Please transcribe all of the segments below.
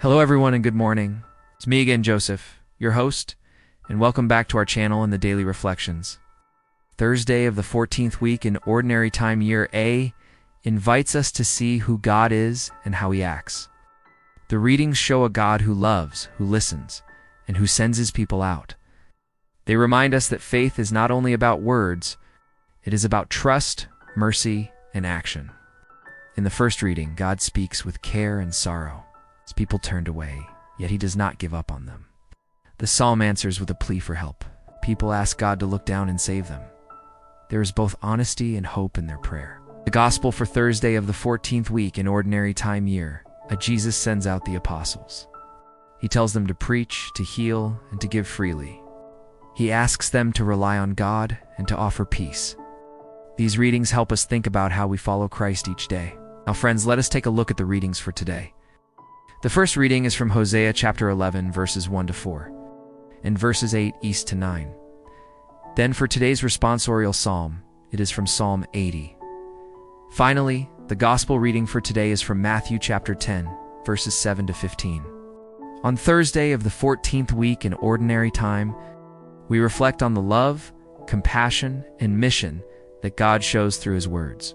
Hello everyone and good morning. It's me again, Joseph, your host, and welcome back to our channel in the Daily Reflections. Thursday of the 14th week in Ordinary Time Year A invites us to see who God is and how He acts. The readings show a God who loves, who listens, and who sends His people out. They remind us that faith is not only about words, it is about trust, mercy, and action. In the first reading, God speaks with care and sorrow. His people turned away, yet He does not give up on them. The psalm answers with a plea for help. People ask God to look down and save them. There is both honesty and hope in their prayer. The Gospel for Thursday of the 14th week in Ordinary Time Year, Jesus sends out the apostles. He tells them to preach, to heal, and to give freely. He asks them to rely on God and to offer peace. These readings help us think about how we follow Christ each day. Now friends, let us take a look at the readings for today. The first reading is from Hosea chapter 11, verses 1-4, and verses 8-9. Then for today's responsorial psalm, it is from Psalm 80. Finally, the gospel reading for today is from Matthew chapter 10, verses 7-15. On Thursday of the 14th week in Ordinary Time, we reflect on the love, compassion, and mission that God shows through His words.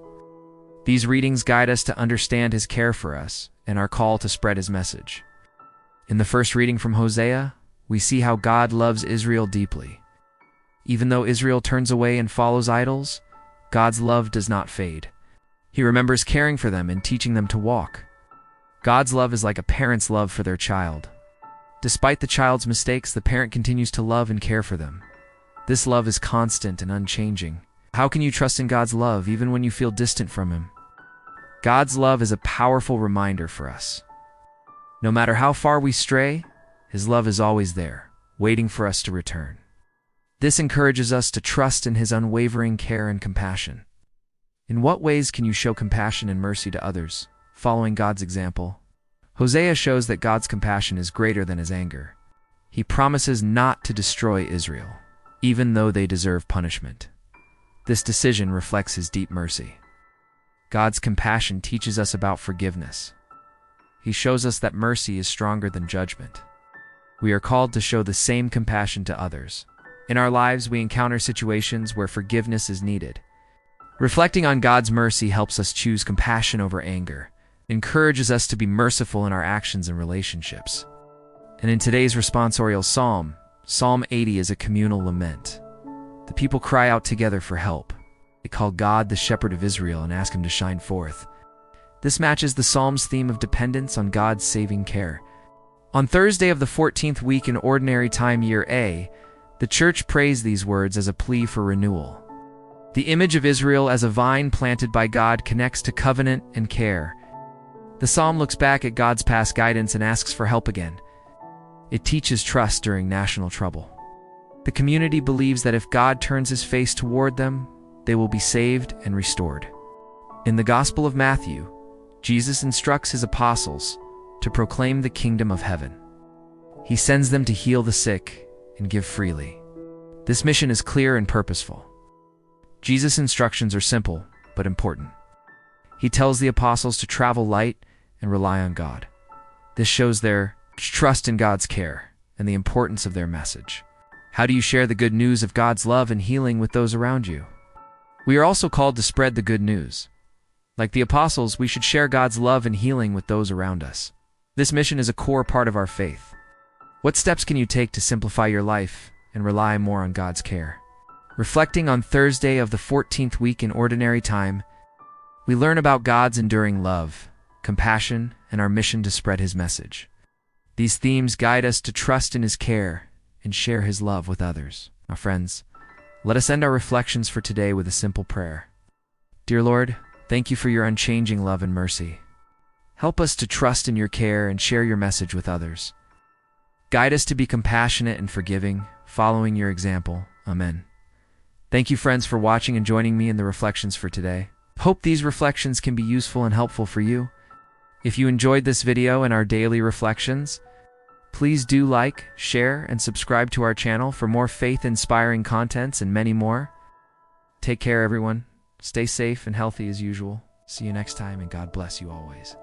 These readings guide us to understand His care for us and our call to spread His message. In the first reading from Hosea, we see how God loves Israel deeply. Even though Israel turns away and follows idols, God's love does not fade. He remembers caring for them and teaching them to walk. God's love is like a parent's love for their child. Despite the child's mistakes, the parent continues to love and care for them. This love is constant and unchanging. How can you trust in God's love even when you feel distant from Him? God's love is a powerful reminder for us. No matter how far we stray, His love is always there, waiting for us to return. This encourages us to trust in His unwavering care and compassion. In what ways can you show compassion and mercy to others, following God's example? Hosea shows that God's compassion is greater than His anger. He promises not to destroy Israel, even though they deserve punishment. This decision reflects His deep mercy. God's compassion teaches us about forgiveness. He shows us that mercy is stronger than judgment. We are called to show the same compassion to others. In our lives, we encounter situations where forgiveness is needed. Reflecting on God's mercy helps us choose compassion over anger, encourages us to be merciful in our actions and relationships. And in today's responsorial psalm, Psalm 80 is a communal lament. The people cry out together for help. They call God the shepherd of Israel and ask Him to shine forth. This matches the psalm's theme of dependence on God's saving care. On Thursday of the 14th week in Ordinary Time Year A, the church prays these words as a plea for renewal. The image of Israel as a vine planted by God connects to covenant and care. The psalm looks back at God's past guidance and asks for help again. It teaches trust during national trouble. The community believes that if God turns His face toward them, they will be saved and restored. In the Gospel of Matthew, Jesus instructs His apostles to proclaim the kingdom of heaven. He sends them to heal the sick and give freely. This mission is clear and purposeful. Jesus' instructions are simple but important. He tells the apostles to travel light and rely on God. This shows their trust in God's care and the importance of their message. How do you share the good news of God's love and healing with those around you? We are also called to spread the good news. Like the apostles, we should share God's love and healing with those around us. This mission is a core part of our faith. What steps can you take to simplify your life and rely more on God's care? Reflecting on Thursday of the 14th week in Ordinary Time, we learn about God's enduring love, compassion, and our mission to spread His message. These themes guide us to trust in His care and share His love with others. Now friends, let us end our reflections for today with a simple prayer. Dear Lord, thank You for Your unchanging love and mercy. Help us to trust in Your care and share Your message with others. Guide us to be compassionate and forgiving, following Your example. Amen. Thank you, friends, for watching and joining me in the reflections for today. Hope these reflections can be useful and helpful for you. If you enjoyed this video and our daily reflections, please do like, share, and subscribe to our channel for more faith-inspiring contents and many more. Take care, everyone. Stay safe and healthy as usual. See you next time, and God bless you always.